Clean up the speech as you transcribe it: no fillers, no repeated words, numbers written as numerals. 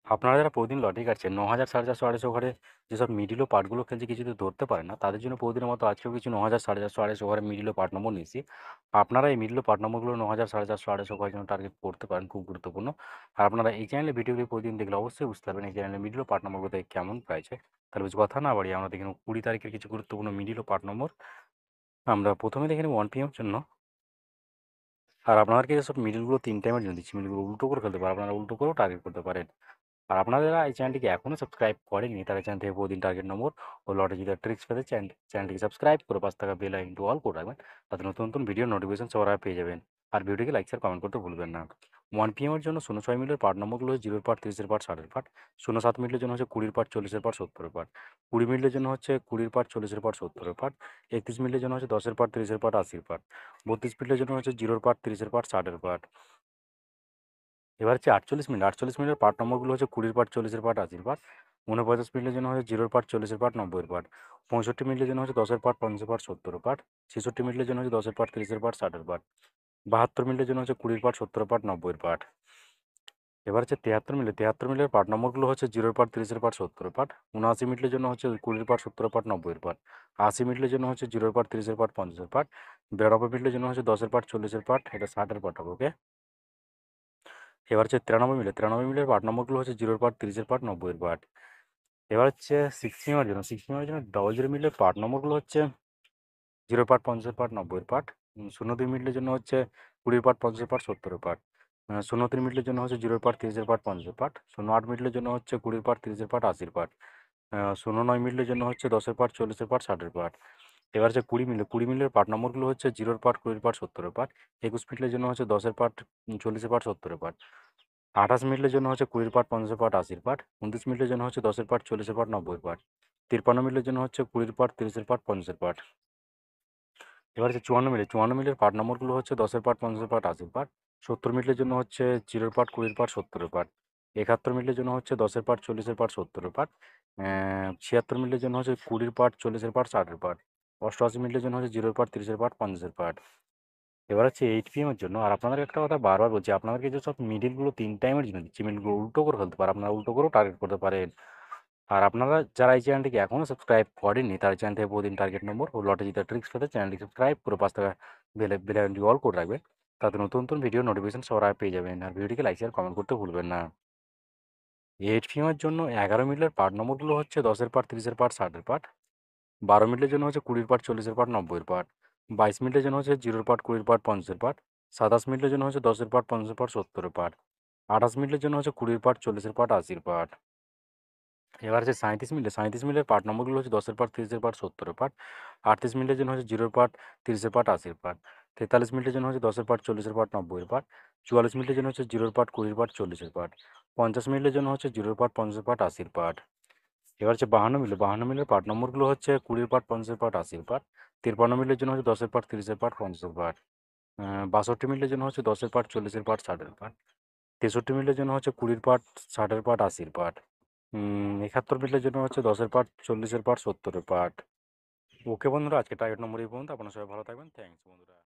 আপনারা যারা প্রতিদিন লটারি কাটছেন ৯,০০০, ৪,৪০০, ২৫০ ওভারে যেসব মিডল ও পার্টগুলো খেলছে কিছু যদি ধরতে পারে না, তাদের জন্য প্রতিদিনের মতো আজকেও কিছু ৯,০০০, ৪,৪০০, ২৫০ ওভারের মিডল ও পার্ট নম্বর নিয়েছি। আপনারা এই মিডল ও পার্ট নম্বরগুলো ৯,০০০, ৪,৪০০, ২৫০ ওভারের জন্য টার্গেট করতে পারেন, খুব গুরুত্বপূর্ণ। আর আপনারা এই চ্যানেলে ভিডিওগুলি প্রতিদিন দেখলে অবশ্যই বুঝতে পারবেন এই চ্যানেলে মিডল ও পার্ট নম্বরগুলোতে কেমন প্রাইস হয়। তাহলে বেশি কথা না বাড়িয়ে আমরা দেখে নেব ২০ তারিখের কিছু গুরুত্বপূর্ণ মিডল ও পার্ট নম্বর। আমরা প্রথমে দেখে নেব 1 PM এর জন্য। আর আপনাদেরকে যেসব মিডলগুলো ৩ টাইমের জন্য দিচ্ছি, মিডলগুলো উল্টো করে খেলতে পারেন, আপনারা উল্টো করেও টার্গেট করতে পারেন। আর আপনারা যারা এই চ্যানেলটিকে এখনও সাবস্ক্রাইব করেননি, তারা চ্যানেল থেকে প্রতিদিন টার্গেট নম্বর ও লটারি জেতার ট্রিক্স পেতে চ্যানেলটিকে সাবস্ক্রাইব করে পাশে থাকা বেল আইকনটি অল করে রাখবেন, তাতে নতুন নতুন ভিডিও নোটিফিকেশন সবার আগে পেয়ে যাবেন। আর ভিডিওটিকে লাইক শেয়ার কমেন্ট করতে ভুলবেন না। 1 PM এর জন্য ০৬ মিনিটের পার্ট নম্বরগুলো হচ্ছে 0 পার্ট, 30 পার্ট, 60 পার্ট। ০৭ মিনিটের জন্য হচ্ছে 20 পার্ট, 40 পার্ট, 70 পার্ট। 20 মিনিটের জন্য হচ্ছে 20 পার্ট, 40 পার্ট, 70 পার্ট। 31 মিনিটের জন্য হচ্ছে 10 পার্ট, 30 পার্ট, 80 পার্ট। 32 মিনিটের জন্য হচ্ছে 0 পার্ট, 30 পার্ট, 60 পার্ট। এবার হচ্ছে 48 মিনিট। 48 মিনিটের পার্ট নম্বরগুলো হচ্ছে 20 পার্ট, 40 পার্ট, 80 পার্ট। 49 মিনিটের জন্য হচ্ছে 0 পার্ট, 40 পার্ট, 90 পার্ট। 65 মিনিটের জন্য হচ্ছে 10 পার্ট, 50 পার্ট, 70 পার্ট। 66 মিনিটের জন্য হচ্ছে 10 পার্ট, 30 পার্ট, 60 পার্ট। 72 মিনিটের জন্য হচ্ছে 20 পার্ট, 70 পার্ট, 90 পার্ট। এবার হচ্ছে 73 মিনিট। 73 মিনিটের পার্ট নম্বরগুলো হচ্ছে 0 পার্ট, 30 পার্ট, 70 পার্ট। 79 মিনিটের জন্য হচ্ছে 20 পার্ট, 70 পার্ট, 90 পার্ট। 80 মিনিটের জন্য হচ্ছে 0 পার্ট, 30 পার্ট, 50 পার্ট। 92 মিনিটের জন্য হচ্ছে 10 পার্ট, 40 পার্ট, এটা 60 পার্ট হবে, ওকে। এবার হচ্ছে 93 মিনিট। 93 মিনিটের পার্ট নম্বরগুলো হচ্ছে 0 পার্ট, 30 পার্ট, 90 পার্ট। এবার হচ্ছে 60 মিনিটের জন্য 60 মিনিটের জন্য 00 মিনিটের পার্ট নম্বরগুলো হচ্ছে 0 পার্ট, 50 পার্ট, 90 পার্ট। 02 মিনিটের জন্য হচ্ছে 20 পার্ট, 50 পার্ট, 70 পার্ট। 03 মিনিটের জন্য হচ্ছে 0 পার্ট, 30 পার্ট, 50 পার্ট। 08 মিনিটের জন্য হচ্ছে 20 পার্ট, 30 পার্ট, 80 পার্ট। 09 মিনিটের জন্য হচ্ছে 10 পার্ট, 40 পার্ট, 60 পার্ট। এবার হচ্ছে 20 মিনিট। 20 মিনিটের পার্ট নম্বরগুলো হচ্ছে 0 পার্ট, 20 পার্ট, 70 পার্ট। 21 মিনিটের জন্য হচ্ছে 10 পার্ট, 40 পার্ট, 70 পার্ট। 28 মিনিটের জন্য হচ্ছে 20 পার্ট, 50 পার্ট, 80 পার্ট। 29 মিনিটের জন্য হচ্ছে 10 পার্ট, 40 পার্ট, 90 পার্ট। 53 মিনিটের জন্য হচ্ছে 20 পার্ট, 30 পার্ট, 50 পার্ট। এবার হচ্ছে 54 মিনিট। 54 মিনিটের পার্ট নম্বরগুলো হচ্ছে 10 পার্ট, 50 পার্ট, 80 পার্ট। 70 মিনিটের জন্য হচ্ছে 0 পার্ট, 20 পার্ট, 70 পার্ট। 71 মিনিটের জন্য হচ্ছে 10 পার্ট, 40 পার্ট, 70 পার্ট। 76 মিনিটের জন্য হচ্ছে 20 পার্ট, 40 পার্ট, 60 পার্ট। 88 মিনিটের জন্য হচ্ছে 0 পার্ট, 30 পার্ট, 50 পার্ট। এবার হচ্ছে 8 PM এর জন্য। আর আপনাদের একটা কথা বারবার বলছি, আপনাদেরকে যেসব মিডলগুলো 3 টাইমের জন্য দিচ্ছি, মিডলগুলো উল্টো করে ফেলতে পারেন, আপনারা উল্টো করেও টার্গেট করতে পারেন। আর আপনারা যারা এই চ্যানেলটিকে এখনও সাবস্ক্রাইব করেননি, তারা চ্যানেল থেকে প্রতিদিন টার্গেট নম্বর ও লটারি জেতার ট্রিক্স পেতে চ্যানেলটি সাবস্ক্রাইব করে পাঁচ টাকা বেল আইকনটি অল করে রাখবেন, তাতে নতুন নতুন ভিডিও নোটিফিকেশন সবার আগে পেয়ে যাবেন। আর ভিডিওটিকে লাইক শেয়ার কমেন্ট করতে ভুলবেন না। 8 PM এর জন্য 11 মিনিটের পার্ট নম্বরগুলো হচ্ছে 10 পার্ট, 30 পার্ট, 60 পার্ট। 12 মিনিটের জন্য হচ্ছে 20 পার্ট, 40 পার্ট, 90 পার্ট। 22 মিনিটের জন্য হচ্ছে 0 পার্ট, 20 পার্ট, 50 পার্ট। 27 মিনিটের জন্য হচ্ছে 10 পার্ট, 50 পার্ট, 70 পার্ট। 28 মিনিটের জন্য হচ্ছে 20 পার্ট, 40 পার্ট, 80 পার্ট। এবার হচ্ছে 37 মিনিট। 37 মিনিটের পার্ট নম্বরগুলো হচ্ছে 10 পার্ট, 30 পার্ট, 70 পার্ট। 38 মিনিটের জন্য হচ্ছে 0 পার্ট, 30 পার্ট, 80 পার্ট। 43 মিনিটের জন্য হচ্ছে 10 পার্ট, 40 পার্ট, 90 পার্ট। 44 মিনিটের জন্য হচ্ছে 0 পার্ট, 20 পার্ট, 40 পার্ট। 50 মিনিটের জন্য হচ্ছে 0 পার্ট, 50 পার্ট, 80 পার্ট। এবার হচ্ছে 52 মিনিট। 52 মিনিটের পার্ট নম্বরগুলো হচ্ছে 20 পার্ট, 50 পার্ট, 80 পার্ট। 53 মিনিটের জন্য হচ্ছে 10 পার্ট, 30 পার্ট, 50 পার্ট। 62 মিনিটের জন্য হচ্ছে 10 পার্ট, 40 পার্ট, 60 পার্ট। 63 মিনিটের জন্য হচ্ছে 20 পার্ট, 60 পার্ট, 80 পার্ট। 71 মিনিটের জন্য হচ্ছে 10 পার্ট, 40 পার্ট, 70 পার্ট। ওকে বন্ধুরা, আজকে টার্গেট নম্বর এই পর্যন্ত। আপনারা সবাই ভালো থাকবেন। থ্যাংকস বন্ধুরা।